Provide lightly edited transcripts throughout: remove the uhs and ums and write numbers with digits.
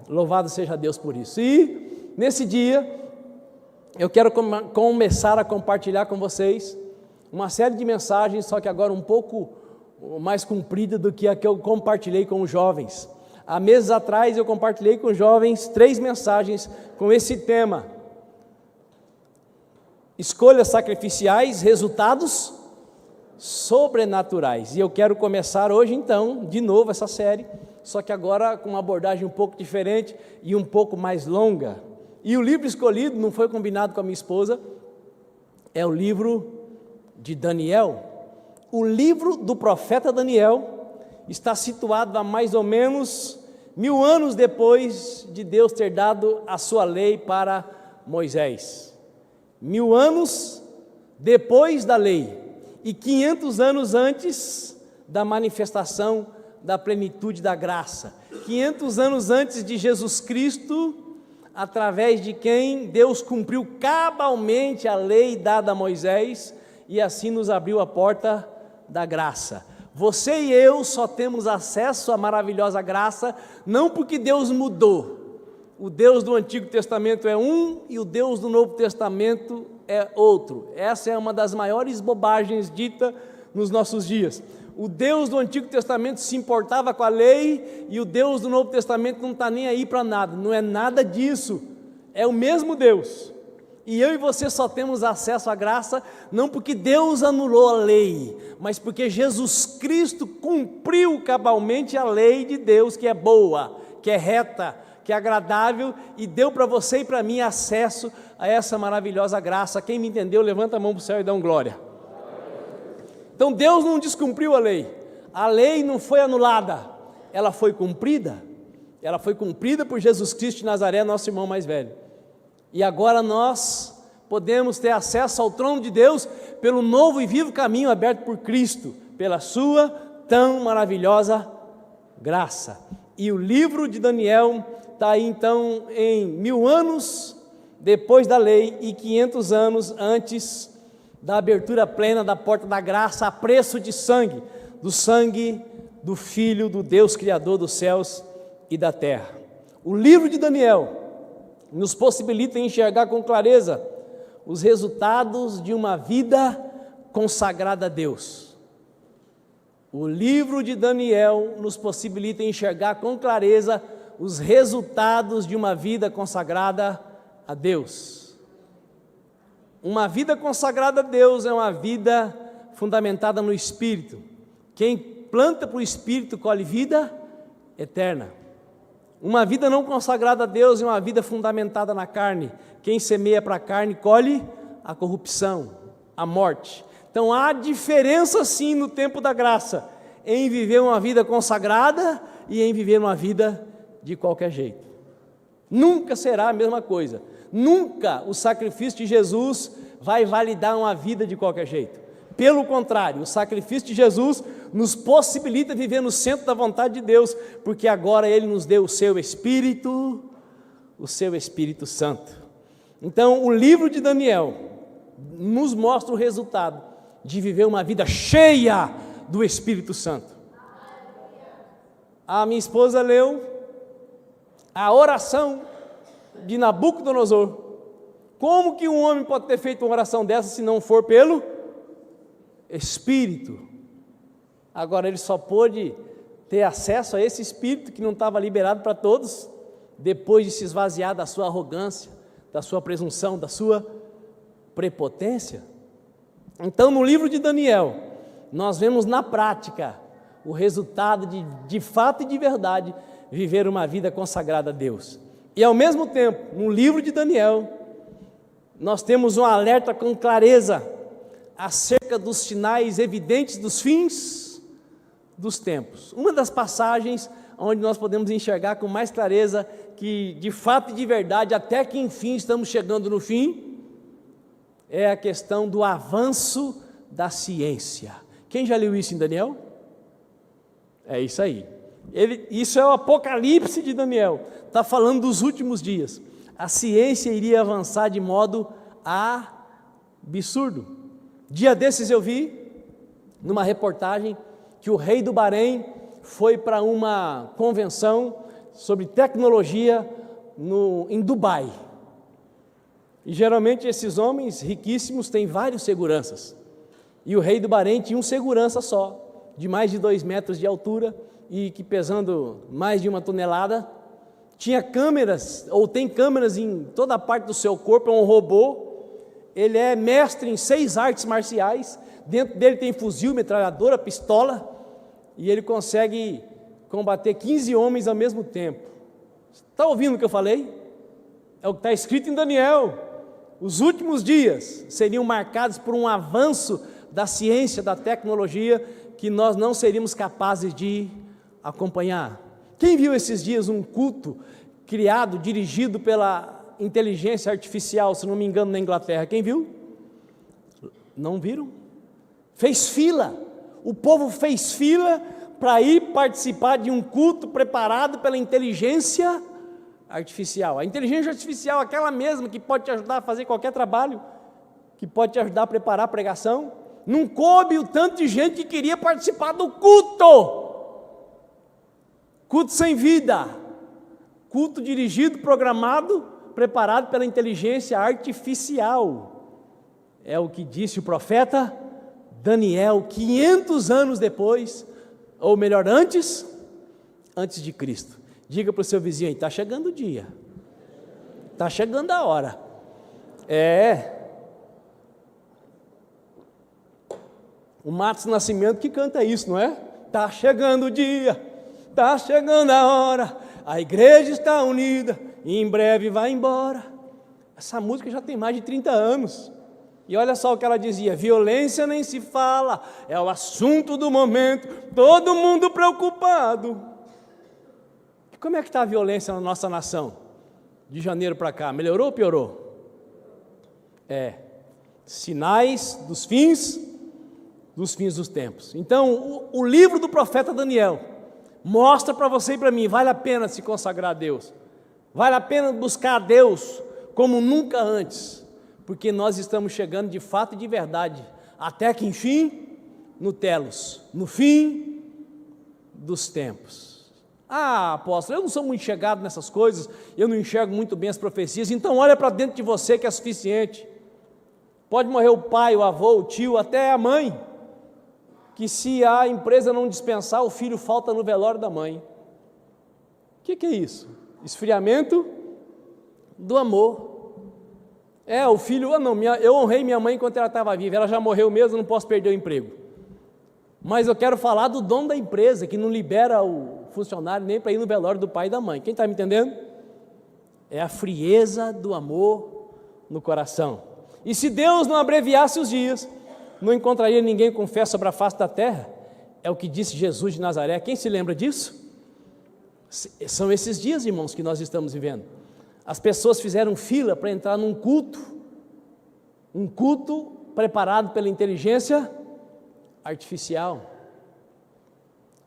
Louvado seja Deus por isso. E nesse dia eu quero começar a compartilhar com vocês uma série de mensagens, só que agora um pouco mais comprida do que a que eu compartilhei com os jovens. Há meses atrás eu compartilhei com os jovens 3 mensagens com esse tema: escolhas sacrificiais, resultados sobrenaturais. E eu quero começar hoje então, de novo essa série, só que agora com uma abordagem um pouco diferente e um pouco mais longa. E o livro escolhido, não foi combinado com a minha esposa, é o livro de Daniel. O livro do profeta Daniel está situado a mais ou menos 1000 anos depois de Deus ter dado a sua lei para Moisés. 1000 anos depois da lei e 500 anos antes da manifestação da plenitude da graça. 500 anos antes de Jesus Cristo, através de quem Deus cumpriu cabalmente a lei dada a Moisés e assim nos abriu a porta da graça. Você e eu só temos acesso à maravilhosa graça, não porque Deus mudou. O Deus do Antigo Testamento é um e o Deus do Novo Testamento é outro. Essa é uma das maiores bobagens dita nos nossos dias. O Deus do Antigo Testamento se importava com a lei e o Deus do Novo Testamento não está nem aí para nada. Não é nada disso. É o mesmo Deus. E eu e você só temos acesso à graça não porque Deus anulou a lei, mas porque Jesus Cristo cumpriu cabalmente a lei de Deus, que é boa, que é reta, que é agradável, e deu para você e para mim acesso a essa maravilhosa graça. Quem me entendeu, levanta a mão para o céu e dá um glória. Então Deus não descumpriu a lei não foi anulada, ela foi cumprida por Jesus Cristo de Nazaré, nosso irmão mais velho. E agora nós podemos ter acesso ao trono de Deus pelo novo e vivo caminho aberto por Cristo, pela sua tão maravilhosa graça. E o livro de Daniel está aí então em 1000 anos depois da lei e 500 anos antes da abertura plena da porta da graça a preço de sangue, do sangue do Filho do Deus Criador dos céus e da terra. O livro de Daniel nos possibilita enxergar com clareza os resultados de uma vida consagrada a Deus. O livro de Daniel nos possibilita enxergar com clareza os resultados de uma vida consagrada a Deus. Uma vida consagrada a Deus é uma vida fundamentada no Espírito. Quem planta para o Espírito colhe vida eterna. Uma vida não consagrada a Deus é uma vida fundamentada na carne. Quem semeia para a carne colhe a corrupção, a morte. Então há diferença sim no tempo da graça, em viver uma vida consagrada e em viver uma vida de qualquer jeito. Nunca será a mesma coisa. Nunca o sacrifício de Jesus vai validar uma vida de qualquer jeito. Pelo contrário, o sacrifício de Jesus nos possibilita viver no centro da vontade de Deus, porque agora Ele nos deu o seu Espírito Santo. Então, o livro de Daniel nos mostra o resultado de viver uma vida cheia do Espírito Santo. A minha esposa leu a oração de Nabucodonosor. Como que um homem pode ter feito uma oração dessa se não for pelo Espírito? Agora ele só pôde ter acesso a esse Espírito que não estava liberado para todos, depois de se esvaziar da sua arrogância, da sua presunção, da sua prepotência. Então no livro de Daniel, nós vemos na prática o resultado de fato e de verdade, viver uma vida consagrada a Deus. E ao mesmo tempo, no livro de Daniel, nós temos um alerta com clareza acerca dos sinais evidentes dos fins dos tempos. Uma das passagens onde nós podemos enxergar com mais clareza que de fato e de verdade, até que enfim estamos chegando no fim, é a questão do avanço da ciência. Quem já leu isso em Daniel? É isso aí. Isso é o Apocalipse de Daniel, está falando dos últimos dias. A ciência iria avançar de modo absurdo. Dia desses eu vi, numa reportagem, que o rei do Bahrein foi para uma convenção sobre tecnologia em Dubai. E geralmente esses homens riquíssimos têm vários seguranças. E o rei do Bahrein tinha um segurança só, de mais de 2 metros de altura e que pesando mais de 1 tonelada. Tinha câmeras, ou tem câmeras em toda a parte do seu corpo, é um robô. Ele é mestre em 6 artes marciais. Dentro dele tem fuzil, metralhadora, pistola. E ele consegue combater 15 homens ao mesmo tempo. Está ouvindo o que eu falei? É o que está escrito em Daniel. Os últimos dias seriam marcados por um avanço da ciência, da tecnologia, que nós não seríamos capazes de acompanhar. Quem viu esses dias um culto criado, dirigido pela inteligência artificial, se não me engano, na Inglaterra? Quem viu? Não viram? Fez fila. O povo fez fila para ir participar de um culto preparado pela inteligência artificial. A inteligência artificial é aquela mesma que pode te ajudar a fazer qualquer trabalho, que pode te ajudar a preparar a pregação. Não coube o tanto de gente que queria participar do culto. Culto sem vida. Culto dirigido, programado, preparado pela inteligência artificial. É o que disse o profeta Daniel, 500 anos depois, ou melhor, antes de Cristo. Diga para o seu vizinho aí, está chegando o dia, está chegando a hora. O Matos Nascimento que canta isso, não é? Está chegando o dia, está chegando a hora, a igreja está unida e em breve vai embora. Essa música já tem mais de 30 anos. E olha só o que ela dizia: violência nem se fala, é o assunto do momento, todo mundo preocupado. E como é que está a violência na nossa nação? De janeiro para cá, melhorou ou piorou? Sinais dos fins dos tempos. Então, o livro do profeta Daniel mostra para você e para mim, vale a pena se consagrar a Deus, vale a pena buscar a Deus como nunca antes, porque nós estamos chegando de fato e de verdade, até que enfim, no telos, no fim dos tempos. Apóstolo, eu não sou muito chegado nessas coisas, eu não enxergo muito bem as profecias, então olha para dentro de você que é suficiente. Pode morrer o pai, o avô, o tio, até a mãe, que se a empresa não dispensar, o filho falta no velório da mãe. O que é isso? Esfriamento do amor. O filho, eu honrei minha mãe enquanto ela estava viva, ela já morreu mesmo, não posso perder o emprego. Mas eu quero falar do dono da empresa, que não libera o funcionário nem para ir no velório do pai e da mãe. Quem está me entendendo? É a frieza do amor no coração. E se Deus não abreviasse os dias, não encontraria ninguém com fé sobre a face da terra. É o que disse Jesus de Nazaré. Quem se lembra disso? São esses dias, irmãos, que nós estamos vivendo. As pessoas fizeram fila para entrar num culto, um culto preparado pela inteligência artificial.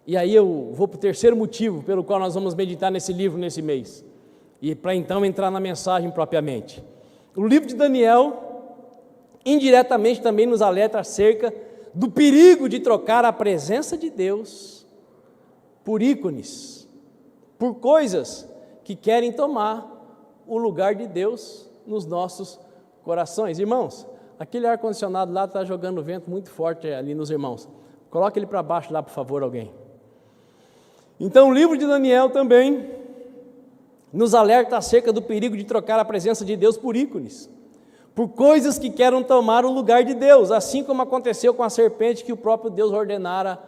E aí eu vou para o terceiro motivo pelo qual nós vamos meditar nesse livro nesse mês, e para então entrar na mensagem propriamente. O livro de Daniel indiretamente também nos alerta acerca do perigo de trocar a presença de Deus por ícones, por coisas que querem tomar o lugar de Deus nos nossos corações. Irmãos, aquele ar-condicionado lá está jogando vento muito forte ali nos irmãos. Coloque ele para baixo lá, por favor, alguém. Então o livro de Daniel também nos alerta acerca do perigo de trocar a presença de Deus por ícones, por coisas que querem tomar o lugar de Deus, assim como aconteceu com a serpente que o próprio Deus ordenara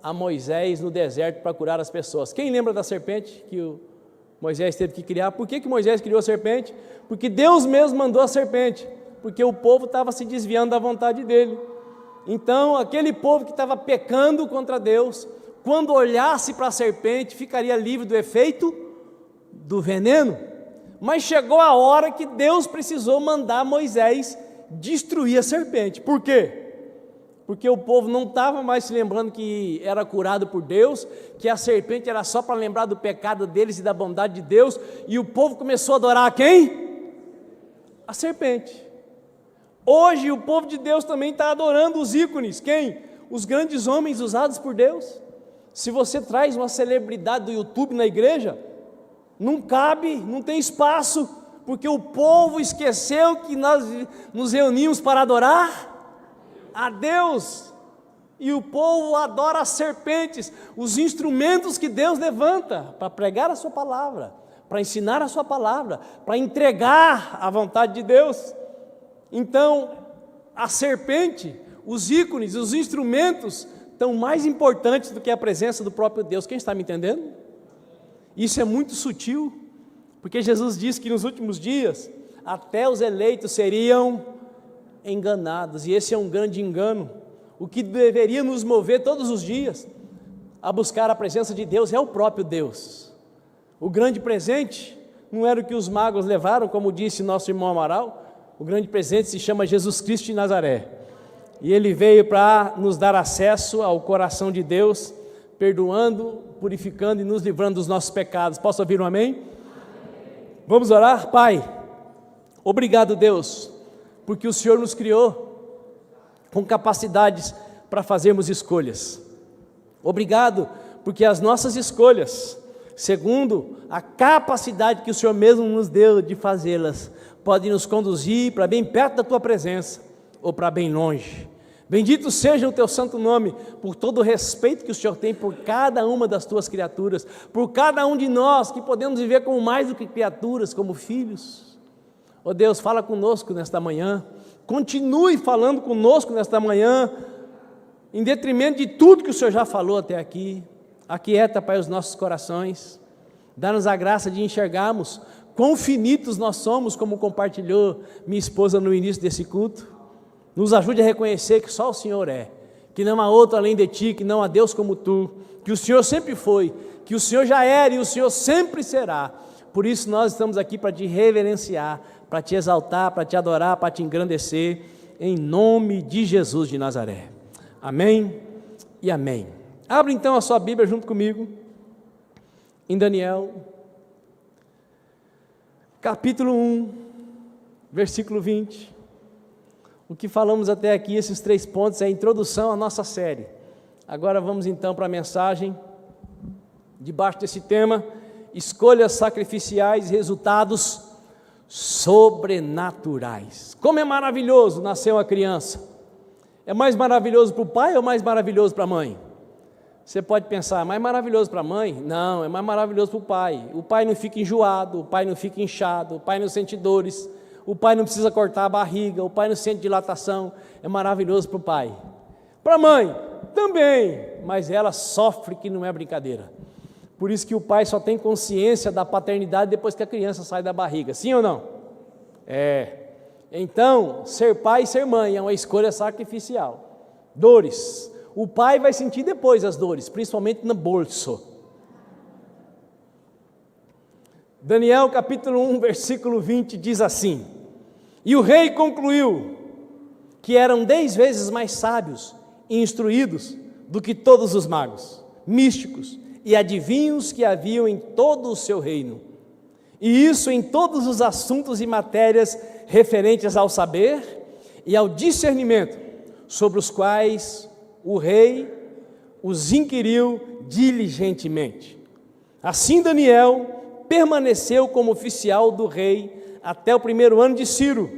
a Moisés no deserto para curar as pessoas. Quem lembra da serpente que o Moisés teve que criar? Por que Moisés criou a serpente? Porque Deus mesmo mandou a serpente, porque o povo estava se desviando da vontade dele. Então, aquele povo que estava pecando contra Deus, quando olhasse para a serpente, ficaria livre do efeito do veneno. Mas chegou a hora que Deus precisou mandar Moisés destruir a serpente. Por quê? Porque o povo não estava mais se lembrando que era curado por Deus, que a serpente era só para lembrar do pecado deles e da bondade de Deus, e o povo começou a adorar quem? A serpente. Hoje o povo de Deus também está adorando os ícones. Quem? Os grandes homens usados por Deus. Se você traz uma celebridade do YouTube na igreja, não cabe, não tem espaço, porque o povo esqueceu que nós nos reunimos para adorar a Deus. E o povo adora as serpentes, os instrumentos que Deus levanta para pregar a sua palavra, para ensinar a sua palavra, para entregar a vontade de Deus. Então, a serpente, os ícones, os instrumentos estão mais importantes do que a presença do próprio Deus. Quem está me entendendo? Isso é muito sutil, porque Jesus disse que nos últimos dias até os eleitos seriam enganados, e esse é um grande engano. O que deveria nos mover todos os dias a buscar a presença de Deus é o próprio Deus. O grande presente não era o que os magos levaram, como disse nosso irmão Amaral. O grande presente se chama Jesus Cristo de Nazaré, e Ele veio para nos dar acesso ao coração de Deus, perdoando, purificando e nos livrando dos nossos pecados. Posso ouvir um amém? Amém. Vamos orar? Pai, obrigado, Deus, porque o Senhor nos criou com capacidades para fazermos escolhas. Obrigado, porque as nossas escolhas, segundo a capacidade que o Senhor mesmo nos deu de fazê-las, podem nos conduzir para bem perto da Tua presença, ou para bem longe. Bendito seja o Teu santo nome, por todo o respeito que o Senhor tem por cada uma das Tuas criaturas, por cada um de nós que podemos viver como mais do que criaturas, como filhos. Ó Deus, fala conosco nesta manhã, continue falando conosco nesta manhã, em detrimento de tudo que o Senhor já falou até aqui. Aquieta, Pai, os nossos corações, dá-nos a graça de enxergarmos quão finitos nós somos, como compartilhou minha esposa no início desse culto. Nos ajude a reconhecer que só o Senhor é, que não há outro além de Ti, que não há Deus como Tu, que o Senhor sempre foi, que o Senhor já era e o Senhor sempre será. Por isso nós estamos aqui para Te reverenciar, para Te exaltar, para Te adorar, para Te engrandecer, em nome de Jesus de Nazaré. Amém e amém. Abre então a sua Bíblia junto comigo, em Daniel, capítulo 1, versículo 20. O que falamos até aqui, esses 3 pontos, é a introdução à nossa série. Agora vamos então para a mensagem, debaixo desse tema, escolhas sacrificiais e resultados sobrenaturais. Como é maravilhoso nascer uma criança. É mais maravilhoso para o pai ou mais maravilhoso para a mãe? Você pode pensar, mais maravilhoso para a mãe? Não, é mais maravilhoso para o pai. O pai não fica enjoado, o pai não fica inchado, o pai não sente dores, o pai não precisa cortar a barriga, o pai não sente dilatação. É maravilhoso para o pai. Para a mãe, também, mas ela sofre que não é brincadeira. Por isso que o pai só tem consciência da paternidade depois que a criança sai da barriga, sim ou não? Então, ser pai e ser mãe é uma escolha sacrificial. Dores, o pai vai sentir depois as dores, principalmente no bolso. Daniel capítulo 1, versículo 20 diz assim: e o rei concluiu que eram 10 vezes mais sábios e instruídos do que todos os magos, místicos e adivinhos que haviam em todo o seu reino, e isso em todos os assuntos e matérias referentes ao saber e ao discernimento, sobre os quais o rei os inquiriu diligentemente. Assim Daniel permaneceu como oficial do rei até o 1º ano de Ciro,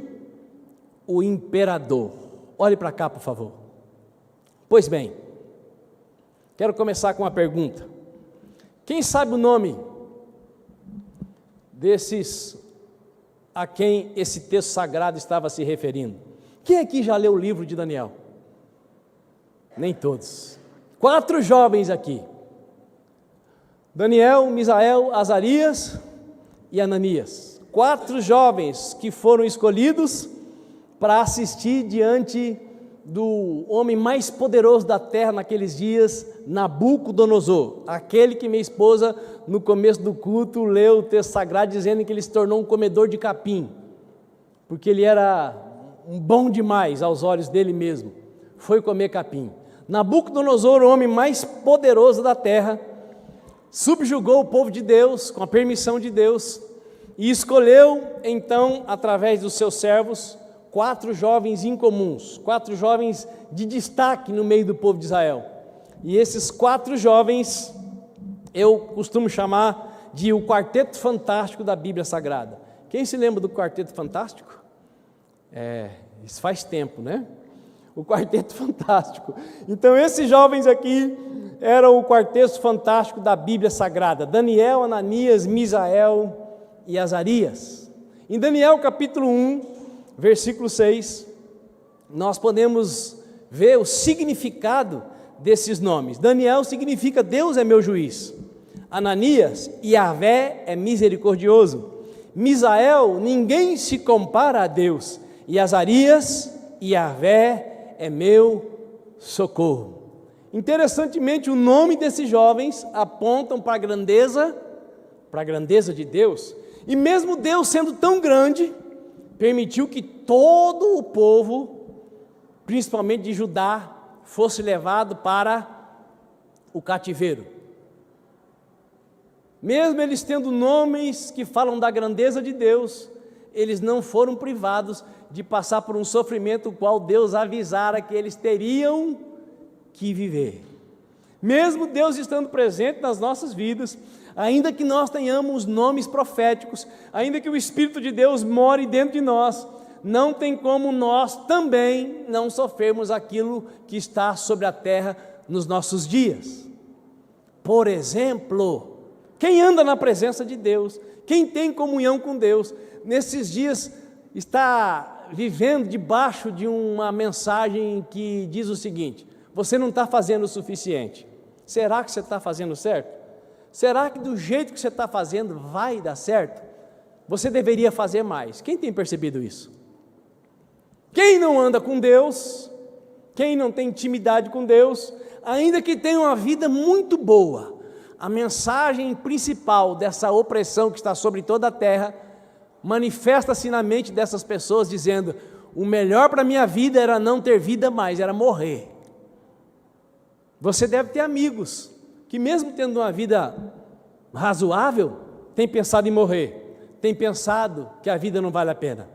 o imperador. Olhe para cá, por favor. Pois bem, quero começar com uma pergunta. Quem sabe o nome desses a quem esse texto sagrado estava se referindo? Quem aqui já leu o livro de Daniel? Nem todos. 4 jovens aqui: Daniel, Misael, Azarias e Ananias. 4 jovens que foram escolhidos para assistir diante do homem mais poderoso da terra naqueles dias, Nabucodonosor, aquele que minha esposa no começo do culto leu o texto sagrado dizendo que ele se tornou um comedor de capim, porque ele era um bom demais aos olhos dele mesmo, foi comer capim. Nabucodonosor, o homem mais poderoso da terra, subjugou o povo de Deus com a permissão de Deus e escolheu então, através dos seus servos, 4 jovens incomuns, 4 jovens de destaque no meio do povo de Israel. E esses 4 jovens eu costumo chamar de O Quarteto Fantástico da Bíblia Sagrada. Quem se lembra do Quarteto Fantástico? Isso faz tempo, né? O Quarteto Fantástico. Então, esses jovens aqui eram o Quarteto Fantástico da Bíblia Sagrada: Daniel, Ananias, Misael e Azarias. Em Daniel capítulo 1, versículo 6, nós podemos ver o significado desses nomes. Daniel significa Deus é meu juiz. Ananias, Yahvé é misericordioso. Misael, ninguém se compara a Deus. E Azarias, Yahvé é meu socorro. Interessantemente, o nome desses jovens apontam para a grandeza de Deus. E mesmo Deus sendo tão grande, permitiu que todo o povo, principalmente de Judá, fosse levado para o cativeiro. Mesmo eles tendo nomes que falam da grandeza de Deus, eles não foram privados de passar por um sofrimento o qual Deus avisara que eles teriam que viver. Mesmo Deus estando presente nas nossas vidas, ainda que nós tenhamos nomes proféticos, ainda que o Espírito de Deus more dentro de nós, não tem como nós também não sofrermos aquilo que está sobre a terra nos nossos dias. Por exemplo, quem anda na presença de Deus, quem tem comunhão com Deus, nesses dias está vivendo debaixo de uma mensagem que diz o seguinte: você não está fazendo o suficiente. Será que você está fazendo certo? Será que do jeito que você está fazendo vai dar certo? Você deveria fazer mais. Quem tem percebido isso? Quem não anda com Deus, quem não tem intimidade com Deus, ainda que tenha uma vida muito boa, a mensagem principal dessa opressão que está sobre toda a terra manifesta-se na mente dessas pessoas dizendo: o melhor para a minha vida era não ter vida mais, era morrer. Você deve ter amigos que mesmo tendo uma vida razoável, tem pensado em morrer, tem pensado que a vida não vale a pena.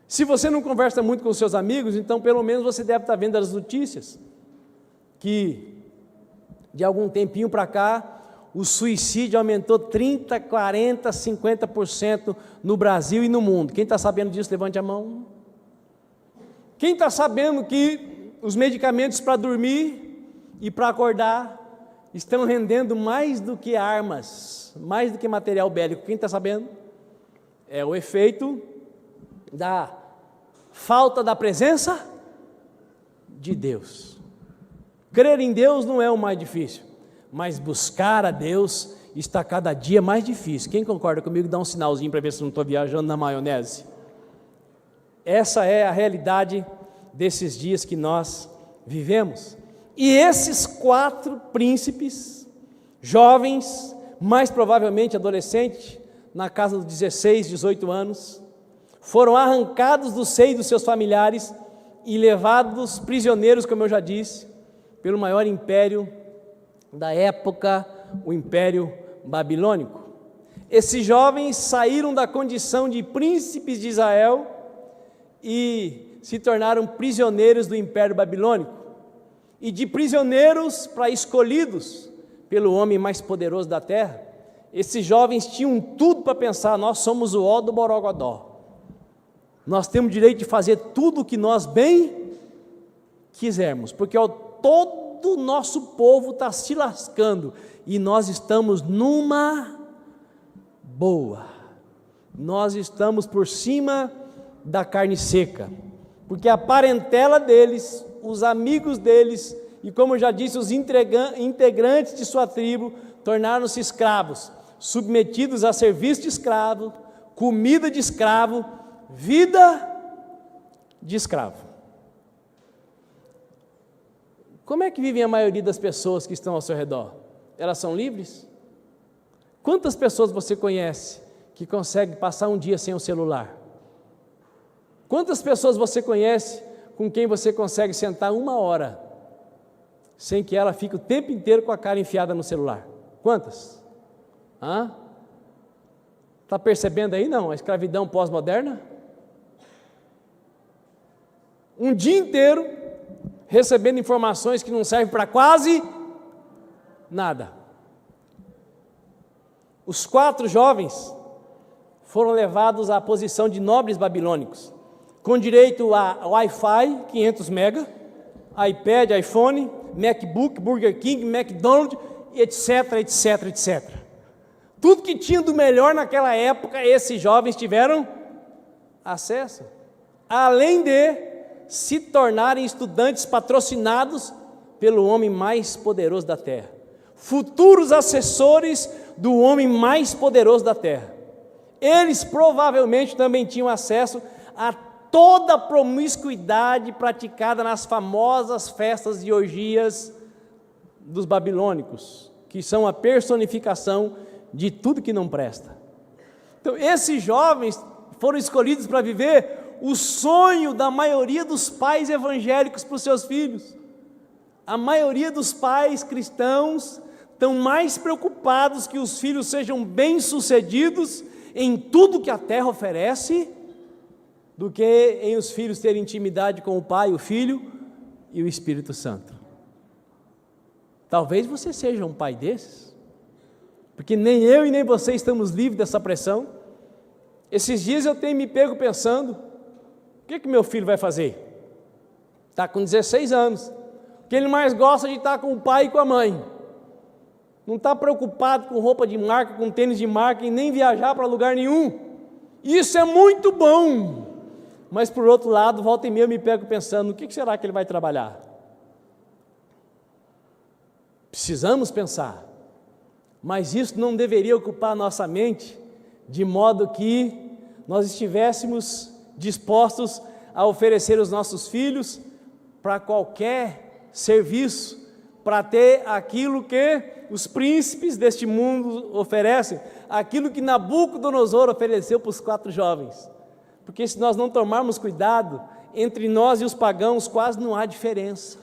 Se você não conversa muito com seus amigos, então pelo menos você deve estar vendo as notícias, que de algum tempinho para cá, o suicídio aumentou 30%, 40%, 50% no Brasil e no mundo. Quem está sabendo disso, levante a mão. Quem está sabendo que os medicamentos para dormir e para acordar estão rendendo mais do que armas, mais do que material bélico? Quem está sabendo? É o efeito da falta da presença de Deus. Crer em Deus não é o mais difícil, mas buscar a Deus está cada dia mais difícil. Quem concorda comigo, dá um sinalzinho para ver se não estou viajando na maionese. Essa é a realidade desses dias que nós vivemos. E esses 4 príncipes, jovens, mais provavelmente adolescentes, na casa dos 16, 18 anos, foram arrancados do seio dos seus familiares e levados prisioneiros, como eu já disse, pelo maior império da época, o Império Babilônico. Esses jovens saíram da condição de príncipes de Israel e se tornaram prisioneiros do Império Babilônico, e de prisioneiros para escolhidos pelo homem mais poderoso da terra. Esses jovens tinham tudo para pensar: nós somos o ó do Borogodó, nós temos direito de fazer tudo o que nós bem quisermos, porque todo o nosso povo está se lascando e nós estamos numa boa, nós estamos por cima da carne seca, porque a parentela deles, os amigos deles e, como eu já disse, os integrantes de sua tribo tornaram-se escravos, submetidos a serviço de escravo, comida de escravo, vida de escravo. Como é que vivem a maioria das pessoas que estão ao seu redor? Elas são livres? Quantas pessoas você conhece que conseguem passar um dia sem o celular? Quantas pessoas você conhece com quem você consegue sentar 1 hora sem que ela fique o tempo inteiro com a cara enfiada no celular? Quantas? Está percebendo aí não? A escravidão pós-moderna? Um dia inteiro recebendo informações que não servem para quase nada. Os 4 jovens foram levados à posição de nobres babilônicos, com direito a Wi-Fi, 500 mega, iPad, iPhone, MacBook, Burger King, McDonald's, etc, etc, etc. Tudo que tinha do melhor naquela época, esses jovens tiveram acesso. Além de se tornarem estudantes patrocinados pelo homem mais poderoso da terra. Futuros assessores do homem mais poderoso da terra. Eles provavelmente também tinham acesso a toda a promiscuidade praticada nas famosas festas de orgias dos babilônicos, que são a personificação de tudo que não presta. Então, esses jovens foram escolhidos para viver o sonho da maioria dos pais evangélicos para os seus filhos. A maioria dos pais cristãos estão mais preocupados que os filhos sejam bem-sucedidos em tudo que a terra oferece, do que em os filhos terem intimidade com o Pai, o Filho e o Espírito Santo. Talvez você seja um pai desses, porque nem eu e nem você estamos livres dessa pressão. Esses dias eu tenho me pego pensando, o que meu filho vai fazer? Está com 16 anos, o que ele mais gosta de estar com o pai e com a mãe. Não está preocupado com roupa de marca, com tênis de marca e nem viajar para lugar nenhum. Isso é muito bom. Mas por outro lado, volta e meia eu me pego pensando, o que será que ele vai trabalhar? Precisamos pensar, mas isso não deveria ocupar a nossa mente, de modo que nós estivéssemos dispostos a oferecer os nossos filhos para qualquer serviço, para ter aquilo que os príncipes deste mundo oferecem, aquilo que Nabucodonosor ofereceu para os 4 jovens. Porque se nós não tomarmos cuidado, entre nós e os pagãos quase não há diferença.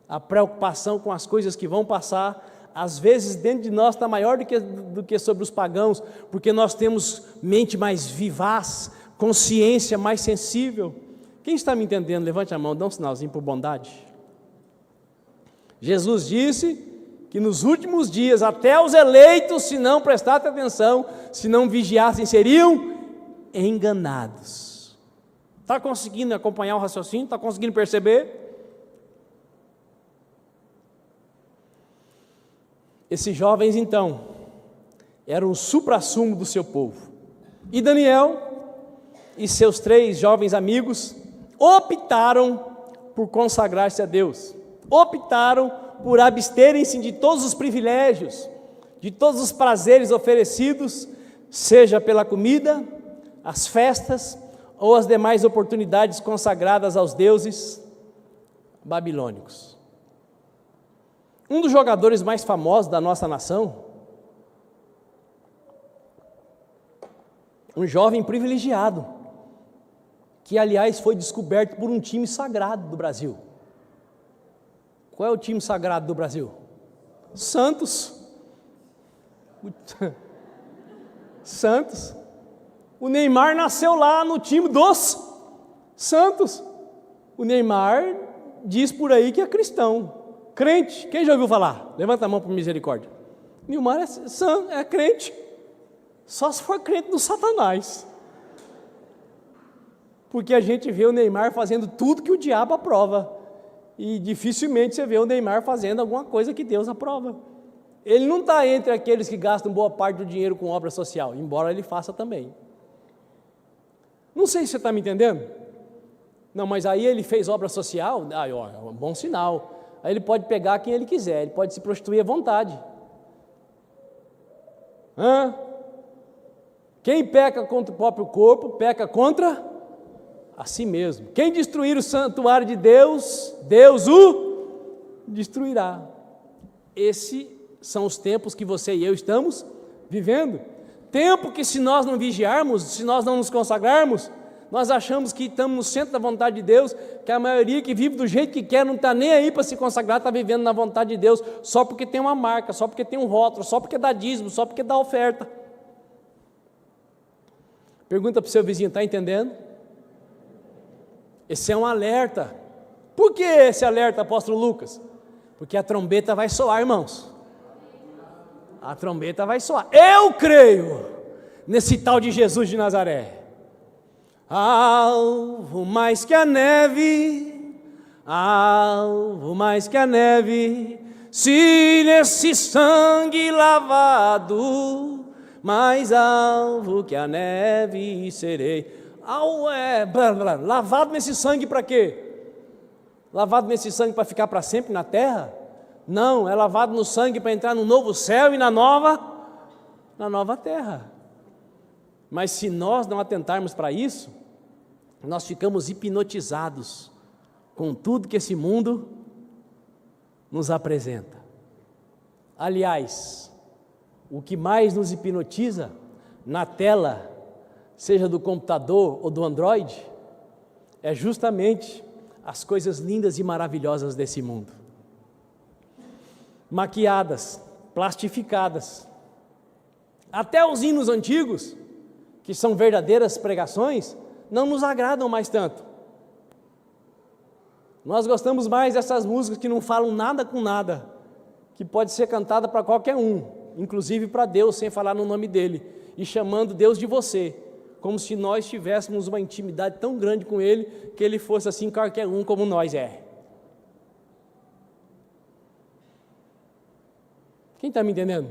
A preocupação com as coisas que vão passar, às vezes dentro de nós está maior do que sobre os pagãos, porque nós temos mente mais vivaz, consciência mais sensível. Quem está me entendendo? Levante a mão, dá um sinalzinho por bondade. Jesus disse que nos últimos dias, até os eleitos, se não prestassem atenção, se não vigiassem, seriam enganados. Está conseguindo acompanhar o raciocínio? Está conseguindo perceber? Esses jovens então eram o suprassumo do seu povo. E Daniel e seus 3 jovens amigos optaram por consagrar-se a Deus. Optaram por absterem-se de todos os privilégios, de todos os prazeres oferecidos, seja pela comida, as festas ou as demais oportunidades consagradas aos deuses babilônicos. Um dos jogadores mais famosos da nossa nação, um jovem privilegiado, que aliás foi descoberto por um time sagrado do Brasil. Qual é o time sagrado do Brasil? Santos. Santos. O Neymar nasceu lá no time dos Santos. O Neymar diz por aí que é cristão, crente. Quem já ouviu falar? Levanta a mão por misericórdia. Neymar é crente, só se for crente do Satanás. Porque a gente vê o Neymar fazendo tudo que o diabo aprova, e dificilmente você vê o Neymar fazendo alguma coisa que Deus aprova. Ele não está entre aqueles que gastam boa parte do dinheiro com obra social, embora ele faça também. Não sei se você está me entendendo. Não, mas aí ele fez obra social, é um bom sinal. Aí ele pode pegar quem ele quiser, ele pode se prostituir à vontade. Quem peca contra o próprio corpo, peca contra a si mesmo. Quem destruir o santuário de Deus, Deus o destruirá. Esses são os tempos que você e eu estamos vivendo. Tempo que, se nós não vigiarmos, se nós não nos consagrarmos, nós achamos que estamos no centro da vontade de Deus, que a maioria que vive do jeito que quer, não está nem aí para se consagrar, está vivendo na vontade de Deus, só porque tem uma marca, só porque tem um rótulo, só porque dá dízimo, só porque dá oferta. Pergunta para o seu vizinho, está entendendo? Esse é um alerta. Por que esse alerta, apóstolo Lucas? Porque a trombeta vai soar, irmãos. A trombeta vai soar. Eu creio nesse tal de Jesus de Nazaré. Alvo mais que a neve, alvo mais que a neve, se nesse sangue lavado, mais alvo que a neve serei. Lavado nesse sangue para quê? Lavado nesse sangue para ficar para sempre na terra? Não, é lavado no sangue para entrar no novo céu e na nova terra. Mas se nós não atentarmos para isso, nós ficamos hipnotizados com tudo que esse mundo nos apresenta. Aliás, o que mais nos hipnotiza na tela, seja do computador ou do Android, é justamente as coisas lindas e maravilhosas desse mundo. Maquiadas, plastificadas. Até os hinos antigos, que são verdadeiras pregações, não nos agradam mais tanto. Nós gostamos mais dessas músicas que não falam nada com nada, que pode ser cantada para qualquer um, inclusive para Deus, sem falar no nome dele, e chamando Deus de você, como se nós tivéssemos uma intimidade tão grande com ele, que ele fosse assim qualquer um como nós é. Quem está me entendendo?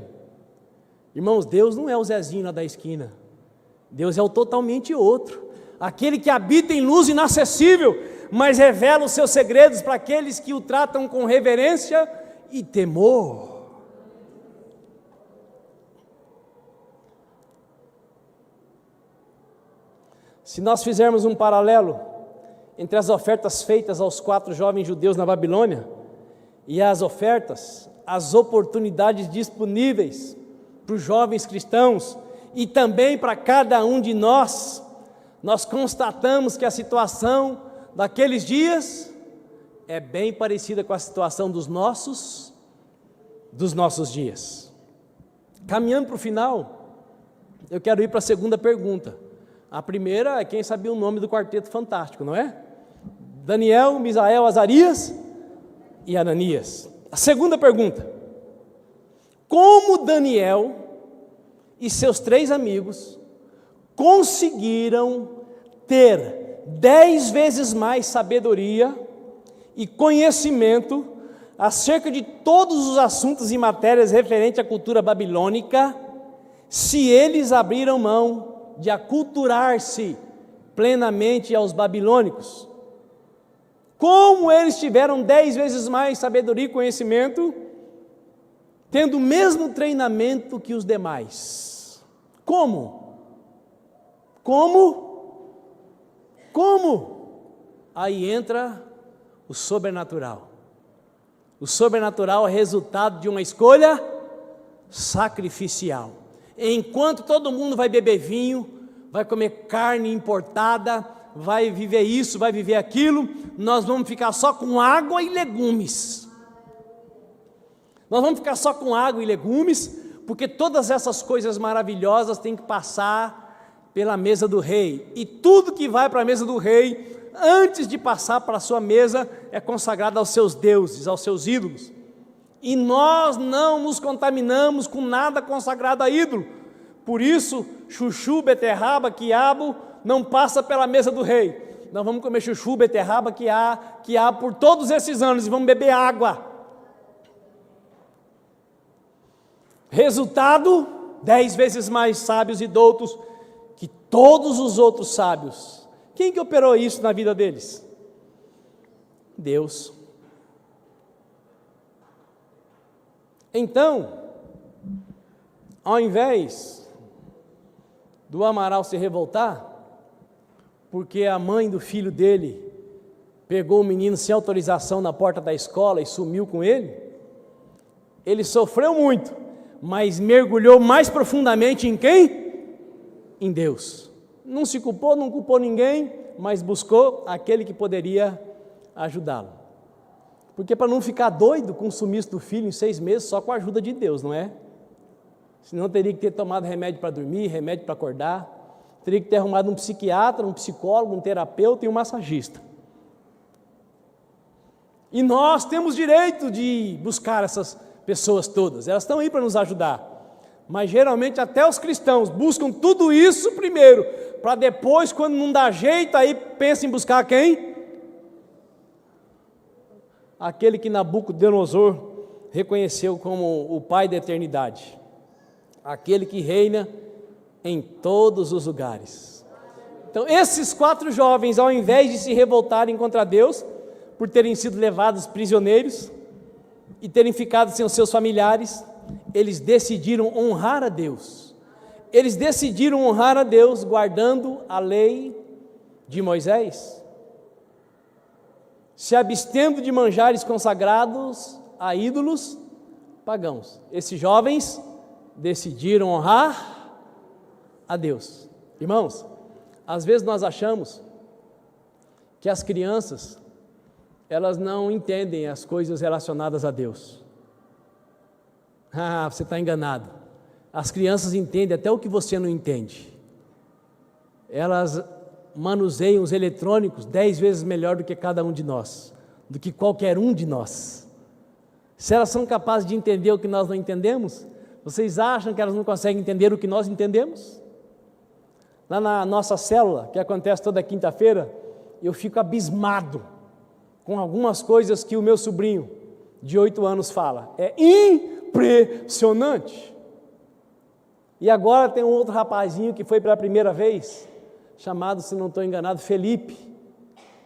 Irmãos, Deus não é o Zezinho lá da esquina. Deus é o totalmente outro. Aquele que habita em luz inacessível, mas revela os seus segredos para aqueles que o tratam com reverência e temor. Se nós fizermos um paralelo entre as ofertas feitas aos 4 jovens judeus na Babilônia e as ofertas, as oportunidades disponíveis para os jovens cristãos e também para cada um de nós, nós constatamos que a situação daqueles dias é bem parecida com a situação dos nossos dias. Caminhando para o final, eu quero ir para a segunda pergunta. A primeira é quem sabia o nome do quarteto fantástico, não é? Daniel, Misael, Azarias e Ananias. A segunda pergunta: como Daniel e seus 3 amigos conseguiram ter 10 vezes mais sabedoria e conhecimento acerca de todos os assuntos e matérias referentes à cultura babilônica, se eles abriram mão de aculturar-se plenamente aos babilônicos? Como eles tiveram 10 vezes mais sabedoria e conhecimento, tendo o mesmo treinamento que os demais? Como? Aí entra o sobrenatural. O sobrenatural é resultado de uma escolha sacrificial. Enquanto todo mundo vai beber vinho, vai comer carne importada, vai viver isso, vai viver aquilo, nós vamos ficar só com água e legumes. Nós vamos ficar só com água e legumes, porque todas essas coisas maravilhosas têm que passar pela mesa do rei. E tudo que vai para a mesa do rei, antes de passar para a sua mesa, é consagrado aos seus deuses, aos seus ídolos. E nós não nos contaminamos com nada consagrado a ídolo. Por isso, chuchu, beterraba, quiabo, não passa pela mesa do rei. Nós vamos comer chuchu, beterraba, quiabo por todos esses anos e vamos beber água. Resultado, 10 vezes mais sábios e doutos que todos os outros sábios. Quem que operou isso na vida deles? Deus. Então, ao invés do Amaral se revoltar, porque a mãe do filho dele pegou o menino sem autorização na porta da escola e sumiu com ele, ele sofreu muito, mas mergulhou mais profundamente em quem? Em Deus. Não se culpou, não culpou ninguém, mas buscou aquele que poderia ajudá-lo. Porque para não ficar doido com o sumiço do filho em 6 meses, só com a ajuda de Deus, não é? Senão teria que ter tomado remédio para dormir, remédio para acordar, teria que ter arrumado um psiquiatra, um psicólogo, um terapeuta e um massagista. E nós temos direito de buscar essas pessoas todas, elas estão aí para nos ajudar. Mas geralmente até os cristãos buscam tudo isso primeiro, para depois, quando não dá jeito, aí pensa em buscar quem? Aquele que Nabucodonosor reconheceu como o Pai da eternidade, aquele que reina em todos os lugares. Então esses 4 jovens, ao invés de se revoltarem contra Deus, por terem sido levados prisioneiros e terem ficado sem os seus familiares, eles decidiram honrar a Deus. Eles decidiram honrar a Deus guardando a lei de Moisés, se abstendo de manjares consagrados a ídolos pagãos. Esses jovens decidiram honrar a Deus. Irmãos, às vezes nós achamos que as crianças, elas não entendem as coisas relacionadas a Deus. Você está enganado. As crianças entendem até o que você não entende. Elas manuseiam os eletrônicos 10 vezes melhor do que cada um de nós, do que qualquer um de nós. Se elas são capazes de entender o que nós não entendemos, vocês acham que elas não conseguem entender o que nós entendemos? Lá na nossa célula, que acontece toda quinta-feira, eu fico abismado com algumas coisas que o meu sobrinho de 8 anos fala. É impressionante. E agora tem um outro rapazinho que foi pela primeira vez, chamado, se não estou enganado, Felipe.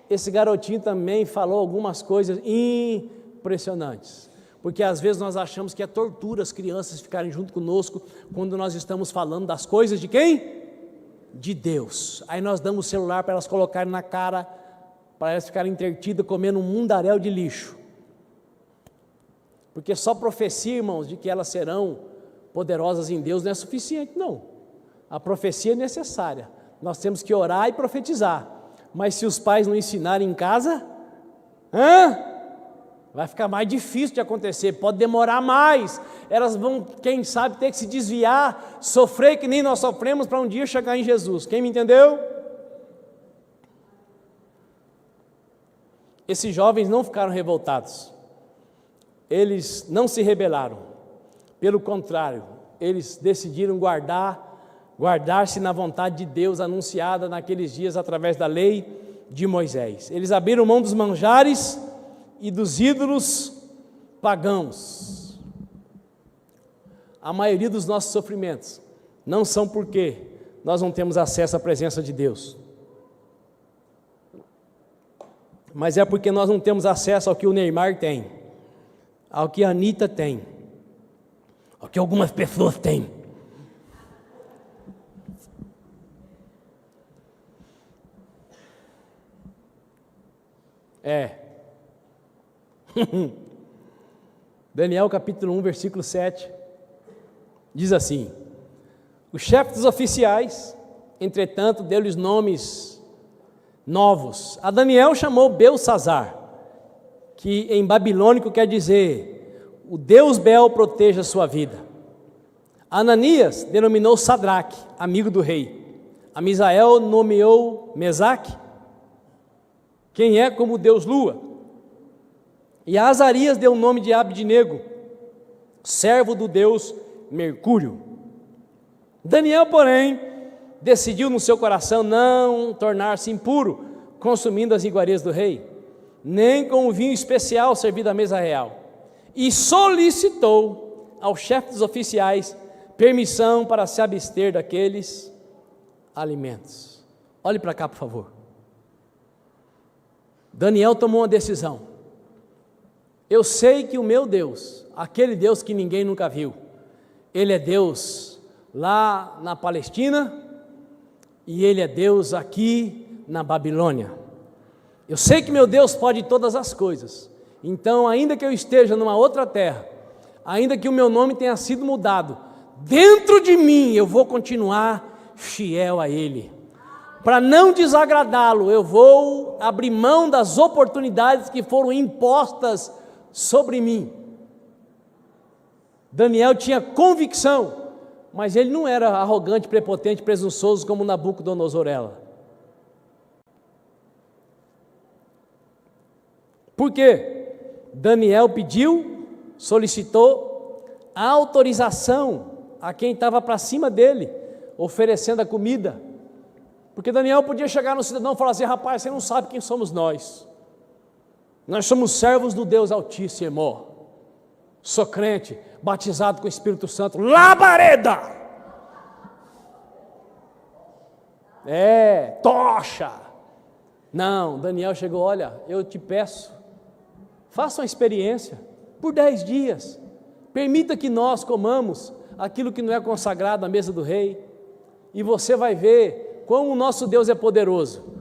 Esse garotinho também falou algumas coisas impressionantes, porque às vezes nós achamos que é tortura as crianças ficarem junto conosco, quando nós estamos falando das coisas de quem? De Deus. Aí nós damos o celular para elas colocarem na cara, para elas ficarem entretidas comendo um mundaréu de lixo, porque só profecia, irmãos, de que elas serão poderosas em Deus não é suficiente, não. A profecia é necessária, nós temos que orar e profetizar, mas se os pais não ensinarem em casa, vai ficar mais difícil de acontecer, pode demorar mais, elas vão, quem sabe, ter que se desviar, sofrer que nem nós sofremos para um dia chegar em Jesus. Quem me entendeu? Esses jovens não ficaram revoltados, eles não se rebelaram, pelo contrário, eles decidiram guardar-se na vontade de Deus anunciada naqueles dias através da lei de Moisés. Eles abriram mão dos manjares e dos ídolos pagãos. A maioria dos nossos sofrimentos não são porque nós não temos acesso à presença de Deus, mas é porque nós não temos acesso ao que o Neymar tem, ao que a Anitta tem, ao que algumas pessoas têm. Daniel capítulo 1, versículo 7, diz assim: o chefe dos oficiais, entretanto, deu-lhes nomes novos. A Daniel chamou Belsazar, que em babilônico quer dizer, o Deus Bel proteja a sua vida. Ananias denominou Sadraque, amigo do rei. A Misael nomeou Mesaque, quem é como Deus Lua. E a Azarias deu o nome de Abdinego, servo do Deus Mercúrio. Daniel, porém, decidiu no seu coração não tornar-se impuro, consumindo as iguarias do rei, nem com o vinho especial servido à mesa real, e solicitou ao chefe dos oficiais permissão para se abster daqueles alimentos. Olhe para cá, por favor. Daniel tomou uma decisão. Eu sei que o meu Deus, aquele Deus que ninguém nunca viu, Ele é Deus lá na Palestina e Ele é Deus aqui na Babilônia. Eu sei que meu Deus pode todas as coisas, então ainda que eu esteja numa outra terra, ainda que o meu nome tenha sido mudado, dentro de mim eu vou continuar fiel a Ele. Para não desagradá-lo, eu vou abrir mão das oportunidades que foram impostas sobre mim. Daniel tinha convicção, mas ele não era arrogante, prepotente, presunçoso como Nabucodonosor era. Por quê? Daniel solicitou a autorização a quem estava para cima dele, oferecendo a comida. Porque Daniel podia chegar no cidadão e falar assim: rapaz, você não sabe quem somos nós. Nós somos servos do Deus Altíssimo. Sou crente, batizado com o Espírito Santo. Labareda! Tocha! Não, Daniel chegou: olha, eu te peço, faça uma experiência por 10 dias. Permita que nós comamos aquilo que não é consagrado à mesa do rei. E você vai ver como o nosso Deus é poderoso.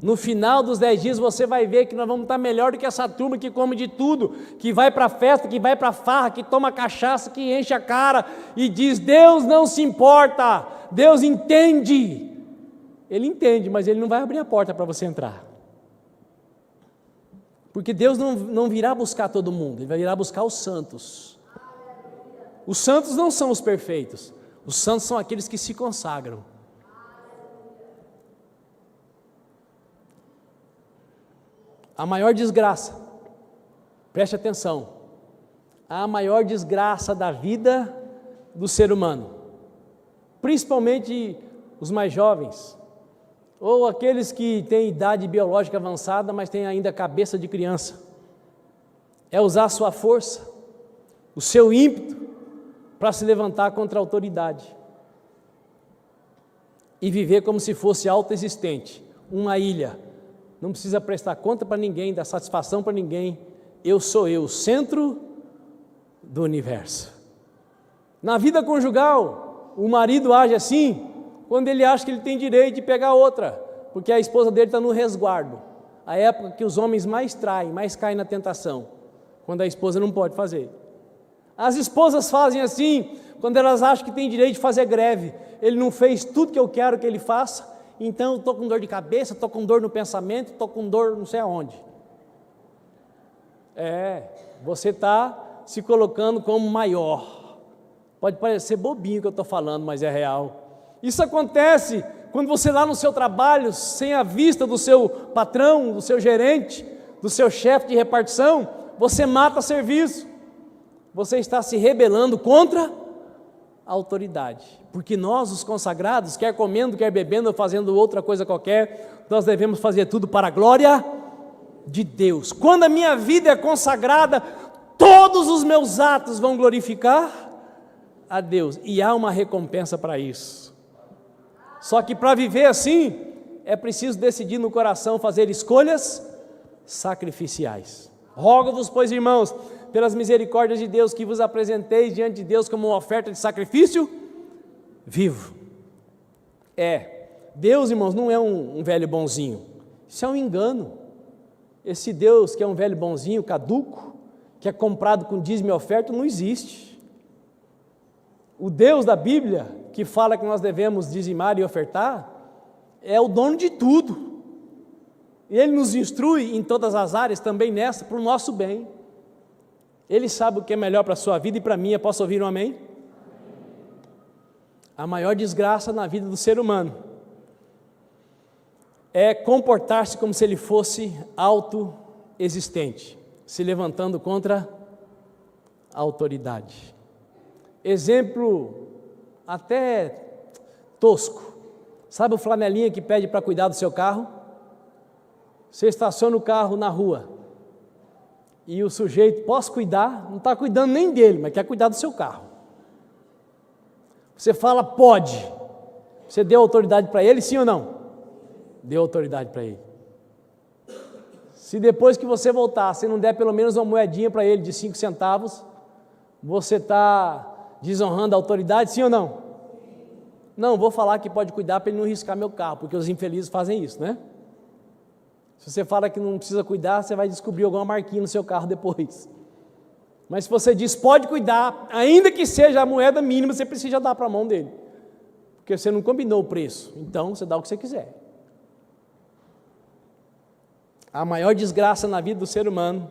No final dos 10 dias você vai ver que nós vamos estar melhor do que essa turma que come de tudo, que vai para a festa, que vai para a farra, que toma cachaça, que enche a cara e diz: Deus não se importa, Deus entende. Ele entende, mas Ele não vai abrir a porta para você entrar. Porque Deus não virá buscar todo mundo, Ele vai virá buscar os santos. Os santos não são os perfeitos, os santos são aqueles que se consagram. A maior desgraça, preste atenção, a maior desgraça da vida do ser humano, principalmente os mais jovens, ou aqueles que têm idade biológica avançada, mas têm ainda cabeça de criança, é usar a sua força, o seu ímpeto, para se levantar contra a autoridade, e viver como se fosse autoexistente, uma ilha. Não precisa prestar conta para ninguém, dar satisfação para ninguém. Eu sou eu, o centro do universo. Na vida conjugal, o marido age assim quando ele acha que ele tem direito de pegar outra, porque a esposa dele está no resguardo. A época que os homens mais traem, mais caem na tentação, quando a esposa não pode fazer. As esposas fazem assim quando elas acham que tem direito de fazer greve. Ele não fez tudo que eu quero que ele faça, então eu estou com dor de cabeça, estou com dor no pensamento, estou com dor não sei aonde. Você está se colocando como maior. Pode parecer bobinho o que eu estou falando, mas é real. Isso acontece quando você lá no seu trabalho, sem a vista do seu patrão, do seu gerente, do seu chefe de repartição, você mata serviço. Você está se rebelando contra a autoridade, porque nós, os consagrados, quer comendo, quer bebendo ou fazendo outra coisa qualquer, nós devemos fazer tudo para a glória de Deus. Quando a minha vida é consagrada, todos os meus atos vão glorificar a Deus, e há uma recompensa para isso. Só que para viver assim, é preciso decidir no coração fazer escolhas sacrificiais. Rogo-vos, pois, irmãos, pelas misericórdias de Deus, que vos apresenteis diante de Deus como uma oferta de sacrifício vivo. Deus, irmãos, não é um velho bonzinho, isso é um engano. Esse Deus que é um velho bonzinho, caduco, que é comprado com dízimo e oferta, não existe. O Deus da Bíblia, que fala que nós devemos dizimar e ofertar, é o dono de tudo, e Ele nos instrui em todas as áreas, também nessa, para o nosso bem. Ele sabe o que é melhor para a sua vida e para a minha. Posso ouvir um amém? A maior desgraça na vida do ser humano é comportar-se como se ele fosse autoexistente, se levantando contra a autoridade. Exemplo até tosco. Sabe o flanelinha que pede para cuidar do seu carro? Você estaciona o carro na rua e o sujeito: posso cuidar? Não está cuidando nem dele, mas quer cuidar do seu carro. Você fala: pode. Você deu autoridade para ele, sim ou não? Deu autoridade para ele. Se depois que você voltar, você não der pelo menos uma moedinha para ele de 5 centavos, você está desonrando a autoridade, sim ou não? Não, vou falar que pode cuidar para ele não riscar meu carro, porque os infelizes fazem isso, né? Se você fala que não precisa cuidar, você vai descobrir alguma marquinha no seu carro depois. Mas se você diz: pode cuidar, ainda que seja a moeda mínima, você precisa dar para a mão dele, porque você não combinou o preço, então você dá o que você quiser. A maior desgraça na vida do ser humano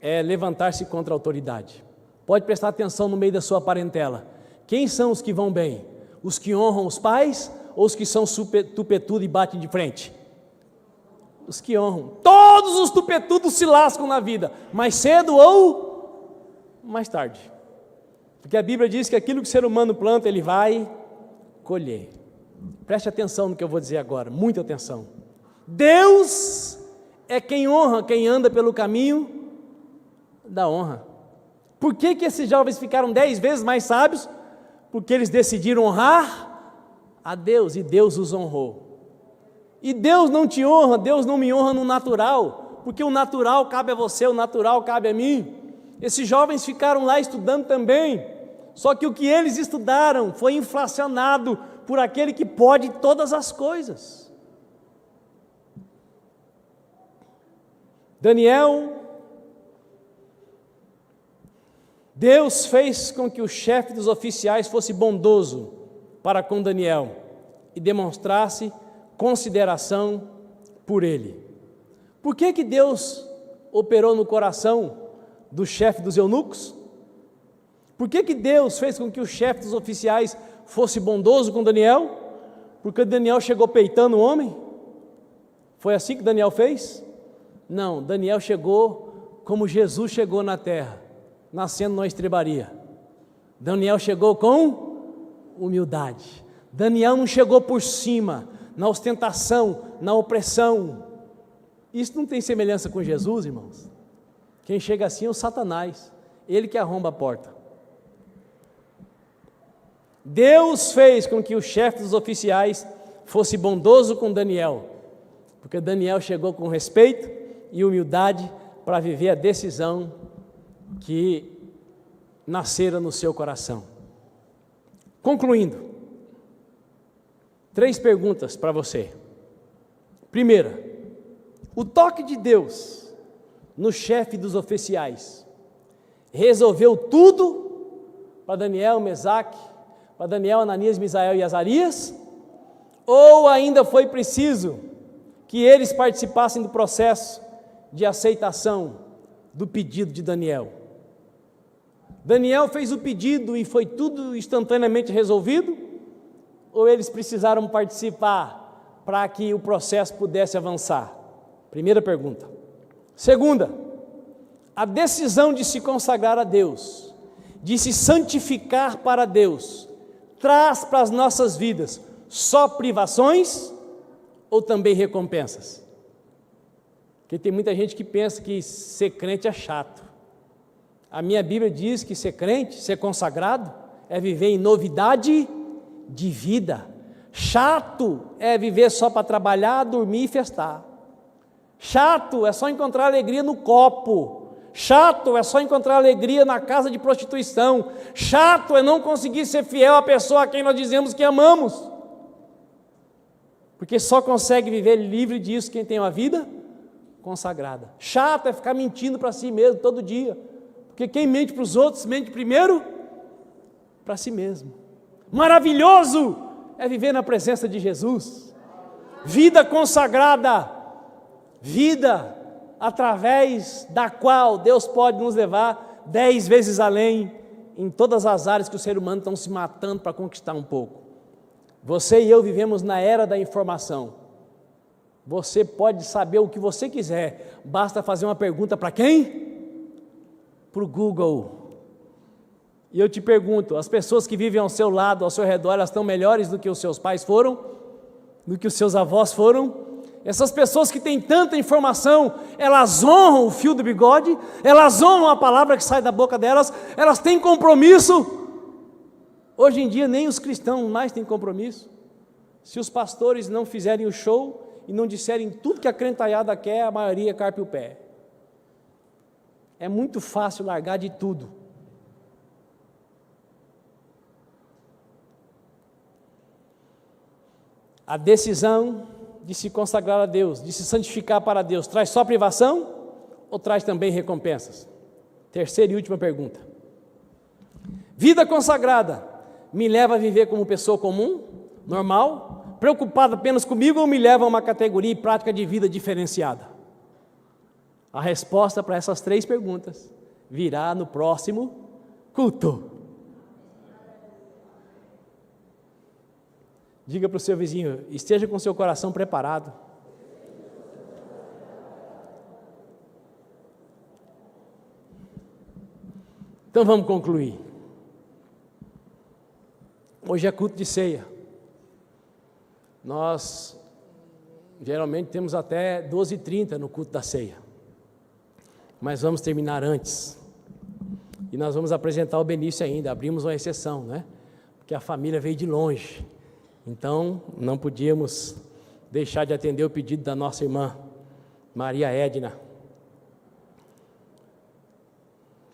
é levantar-se contra a autoridade. Pode prestar atenção no meio da sua parentela. Quem são os que vão bem? Os que honram os pais ou os que são tupetudos e batem de frente? Os que honram. Todos os tupetudos se lascam na vida, mais cedo ou mais tarde. Porque a Bíblia diz que aquilo que o ser humano planta, ele vai colher. Preste atenção no que eu vou dizer agora, muita atenção. Deus é quem honra quem anda pelo caminho da honra. Por que esses jovens ficaram 10 vezes mais sábios? Porque eles decidiram honrar a Deus e Deus os honrou. E Deus não te honra, Deus não me honra no natural, porque o natural cabe a você, o natural cabe a mim. Esses jovens ficaram lá estudando também, só que o que eles estudaram foi inflacionado por aquele que pode todas as coisas. Daniel, Deus fez com que o chefe dos oficiais fosse bondoso para com Daniel e demonstrasse consideração por ele. Por que Deus operou no coração do chefe dos eunucos? Por que Deus fez com que o chefe dos oficiais fosse bondoso com Daniel? Porque Daniel chegou peitando o homem? Foi assim que Daniel fez? Não, Daniel chegou como Jesus chegou na terra, nascendo numa estrebaria. Daniel chegou com humildade. Daniel não chegou por cima, na ostentação, na opressão. Isso não tem semelhança com Jesus, irmãos. Quem chega assim é o Satanás, ele que arromba a porta. Deus fez com que o chefe dos oficiais fosse bondoso com Daniel, porque Daniel chegou com respeito e humildade para viver a decisão que nascera no seu coração. Concluindo, 3 perguntas para você. Primeira, o toque de Deus no chefe dos oficiais resolveu tudo para Daniel, Mesaque, para Daniel, Ananias, Misael e Azarias? Ou ainda foi preciso que eles participassem do processo de aceitação do pedido de Daniel? Daniel fez o pedido e foi tudo instantaneamente resolvido? Ou eles precisaram participar para que o processo pudesse avançar? Primeira pergunta. Segunda, a decisão de se consagrar a Deus, de se santificar para Deus, traz para as nossas vidas só privações ou também recompensas? Porque tem muita gente que pensa que ser crente é chato. A minha Bíblia diz que ser crente, ser consagrado, é viver em novidade de vida. Chato é viver só para trabalhar, dormir e festar. Chato é só encontrar alegria no copo. Chato é só encontrar alegria na casa de prostituição. Chato é não conseguir ser fiel à pessoa a quem nós dizemos que amamos. Porque só consegue viver livre disso quem tem uma vida consagrada. Chato é ficar mentindo para si mesmo todo dia. Porque quem mente para os outros, mente primeiro para si mesmo. Maravilhoso é viver na presença de Jesus. Vida consagrada, vida através da qual Deus pode nos levar 10 vezes além em todas as áreas que o ser humano está se matando para conquistar um pouco. Você e eu vivemos na era da informação. Você pode saber o que você quiser, basta fazer uma pergunta para quem? Para o Google. E eu te pergunto, as pessoas que vivem ao seu lado, ao seu redor, elas estão melhores do que os seus pais foram? Do que os seus avós foram? Essas pessoas que têm tanta informação, elas honram o fio do bigode, elas honram a palavra que sai da boca delas, elas têm compromisso. Hoje em dia nem os cristãos mais têm compromisso. Se os pastores não fizerem o show e não disserem tudo que a crentalhada quer, a maioria carpe o pé. É muito fácil largar de tudo. A decisão de se consagrar a Deus, de se santificar para Deus, traz só privação ou traz também recompensas? Terceira e última pergunta. Vida consagrada me leva a viver como pessoa comum, normal, preocupada apenas comigo, ou me leva a uma categoria e prática de vida diferenciada? A resposta para essas 3 perguntas virá no próximo culto. Diga para o seu vizinho, esteja com seu coração preparado. Então vamos concluir. Hoje é culto de ceia. Nós geralmente temos até 12h30 no culto da ceia, mas vamos terminar antes. E nós vamos apresentar o Benício ainda, abrimos uma exceção, né? Porque a família veio de longe, então não podíamos deixar de atender o pedido da nossa irmã, Maria Edna.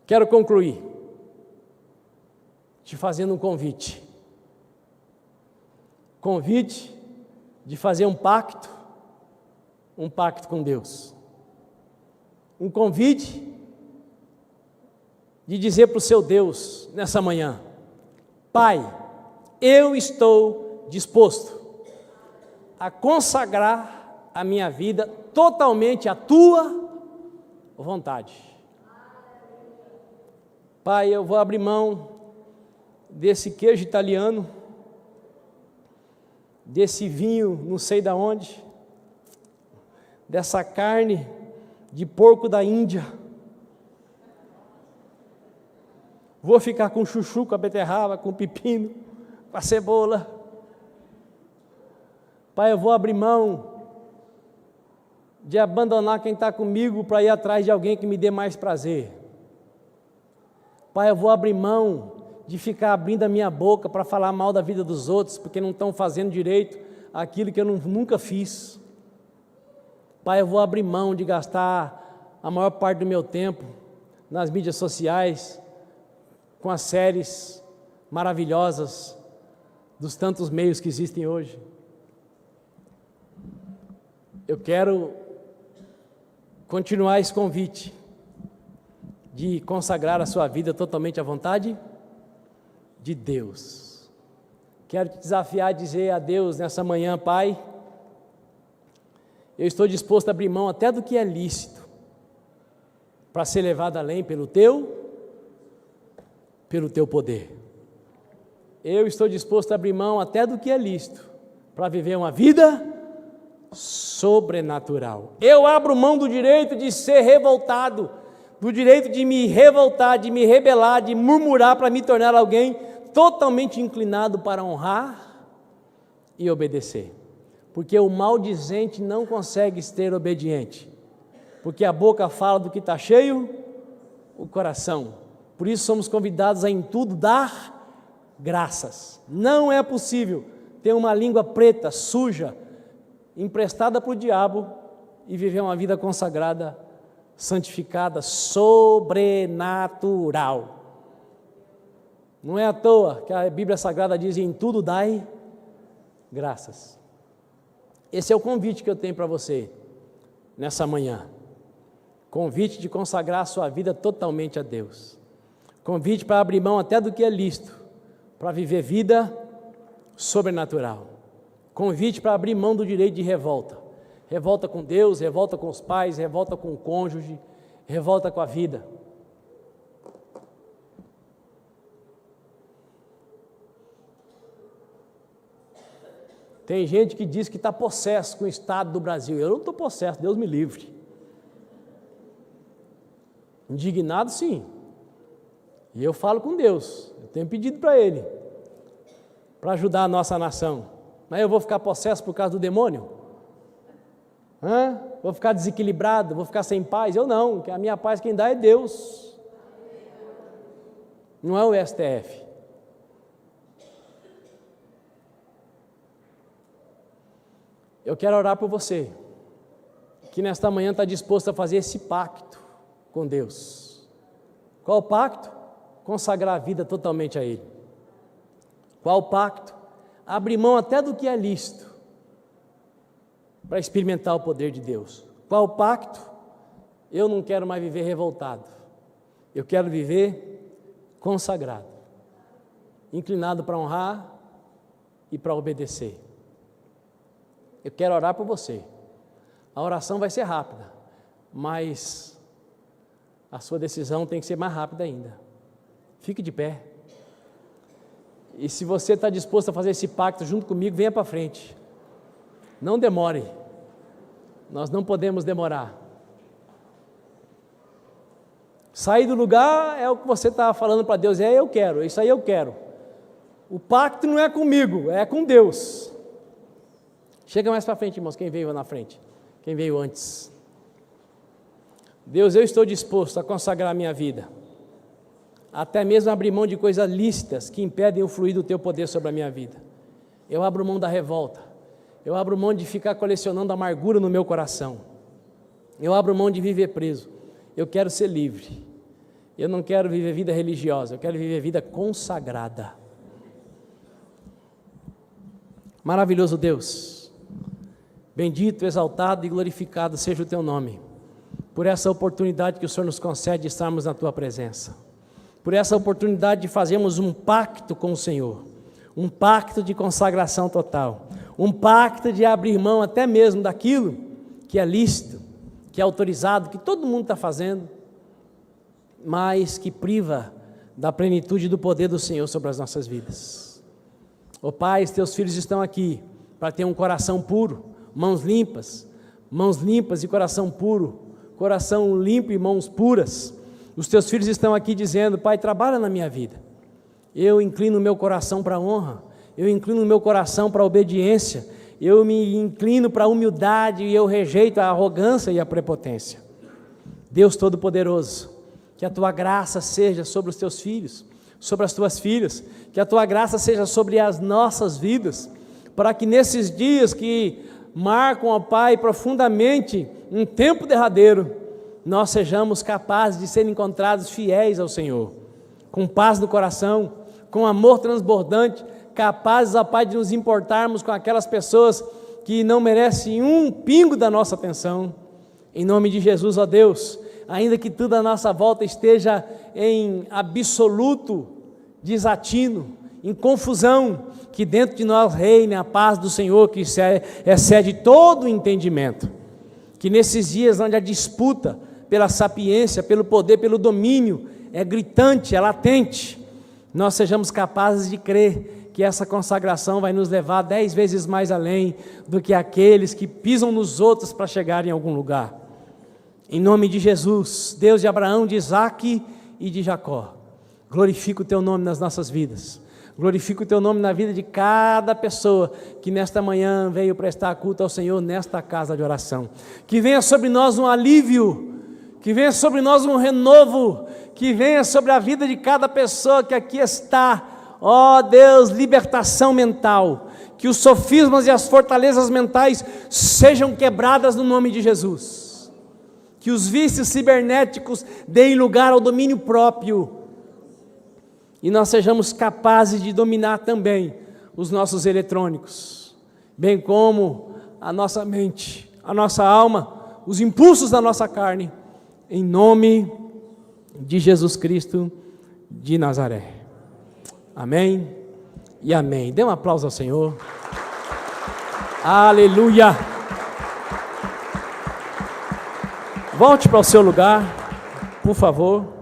Quero concluir te fazendo um convite. Convite de fazer um pacto com Deus. Um convite de dizer para o seu Deus nessa manhã: Pai, eu estou disposto a consagrar a minha vida totalmente à tua vontade. Pai, eu vou abrir mão desse queijo italiano, desse vinho não sei da onde, dessa carne de porco da Índia. Vou ficar com chuchu, com a beterraba, com o pepino, com a cebola. Pai, eu vou abrir mão de abandonar quem está comigo para ir atrás de alguém que me dê mais prazer. Pai, eu vou abrir mão de ficar abrindo a minha boca para falar mal da vida dos outros, porque não estão fazendo direito aquilo que eu nunca fiz. Pai, eu vou abrir mão de gastar a maior parte do meu tempo nas mídias sociais, com as séries maravilhosas dos tantos meios que existem hoje. Eu quero continuar esse convite de consagrar a sua vida totalmente à vontade de Deus. Quero te desafiar a dizer a Deus nessa manhã: Pai, eu estou disposto a abrir mão até do que é lícito, para ser levado além pelo teu poder. Eu estou disposto a abrir mão até do que é lícito, para viver uma vida sobrenatural. Eu abro mão do direito de ser revoltado, do direito de me revoltar, de me rebelar, de murmurar, para me tornar alguém totalmente inclinado para honrar e obedecer. Porque o maldizente não consegue ser obediente, porque a boca fala do que está cheio o coração. Por isso somos convidados a em tudo dar graças. Não é possível ter uma língua preta, suja, emprestada para o diabo e viver uma vida consagrada, santificada, sobrenatural. Não é à toa que a Bíblia Sagrada diz: em tudo dai graças. Esse é o convite que eu tenho para você nessa manhã. Convite de consagrar a sua vida totalmente a Deus. Convite para abrir mão até do que é lícito, para viver vida sobrenatural. Convite para abrir mão do direito de revolta. Revolta com Deus, revolta com os pais, revolta com o cônjuge, revolta com a vida. Tem gente que diz que está possesso com o Estado do Brasil. Eu não estou possesso, Deus me livre. Indignado, sim. E eu falo com Deus, eu tenho pedido para Ele, para ajudar a nossa nação. Mas eu vou ficar possesso por causa do demônio? Vou ficar desequilibrado, vou ficar sem paz? Eu não, que a minha paz quem dá é Deus. Não é o STF. Eu quero orar por você, que nesta manhã está disposto a fazer esse pacto com Deus. Qual o pacto? Consagrar a vida totalmente a Ele. Qual o pacto? Abrir mão até do que é lícito, para experimentar o poder de Deus. Qual o pacto? Eu não quero mais viver revoltado, eu quero viver consagrado, inclinado para honrar e para obedecer. Eu quero orar por você. A oração vai ser rápida, mas a sua decisão tem que ser mais rápida ainda. Fique de pé. E se você está disposto a fazer esse pacto junto comigo, venha para frente. Não demore. Nós não podemos demorar. Sair do lugar é o que você está falando para Deus. Eu quero, isso aí eu quero. O pacto não é comigo, é com Deus. Chega mais para frente, irmãos, quem veio na frente, quem veio antes. Deus, eu estou disposto a consagrar a minha vida, até mesmo abrir mão de coisas lícitas que impedem o fluir do teu poder sobre a minha vida. Eu abro mão da revolta, eu abro mão de ficar colecionando amargura no meu coração, eu abro mão de viver preso, eu quero ser livre, eu não quero viver vida religiosa, eu quero viver vida consagrada. Maravilhoso Deus, bendito, exaltado e glorificado seja o teu nome, por essa oportunidade que o Senhor nos concede de estarmos na tua presença, por essa oportunidade de fazermos um pacto com o Senhor, um pacto de consagração total, um pacto de abrir mão até mesmo daquilo que é lícito, que é autorizado, que todo mundo está fazendo, mas que priva da plenitude do poder do Senhor sobre as nossas vidas. Ó Pai, os teus filhos estão aqui para ter um coração puro, mãos limpas e coração puro, coração limpo e mãos puras. Os teus filhos estão aqui dizendo: Pai, trabalha na minha vida. Eu inclino o meu coração para a honra, eu inclino o meu coração para a obediência, eu me inclino para a humildade e eu rejeito a arrogância e a prepotência. Deus Todo-Poderoso, que a tua graça seja sobre os teus filhos, sobre as tuas filhas, que a tua graça seja sobre as nossas vidas, para que nesses dias que marcam, ó Pai, profundamente um tempo derradeiro, nós sejamos capazes de ser encontrados fiéis ao Senhor, com paz no coração, com amor transbordante, capazes, ó Pai, de nos importarmos com aquelas pessoas que não merecem um pingo da nossa atenção. Em nome de Jesus, ó Deus, ainda que tudo à nossa volta esteja em absoluto desatino, em confusão, que dentro de nós reine a paz do Senhor, que excede todo o entendimento. Que nesses dias onde a disputa pela sapiência, pelo poder, pelo domínio é gritante, é latente, nós sejamos capazes de crer que essa consagração vai nos levar 10 vezes mais além do que aqueles que pisam nos outros para chegar em algum lugar. Em nome de Jesus, Deus de Abraão, de Isaque e de Jacó, glorifica o teu nome nas nossas vidas, glorifica o teu nome na vida de cada pessoa que nesta manhã veio prestar culto ao Senhor nesta casa de oração. Que venha sobre nós um alívio, que venha sobre nós um renovo, que venha sobre a vida de cada pessoa que aqui está, ó Deus, libertação mental, que os sofismas e as fortalezas mentais sejam quebradas no nome de Jesus, que os vícios cibernéticos deem lugar ao domínio próprio, e nós sejamos capazes de dominar também os nossos eletrônicos, bem como a nossa mente, a nossa alma, os impulsos da nossa carne, em nome de Jesus Cristo de Nazaré. Amém e amém. Dê um aplauso ao Senhor. Aleluia. Volte para o seu lugar, por favor.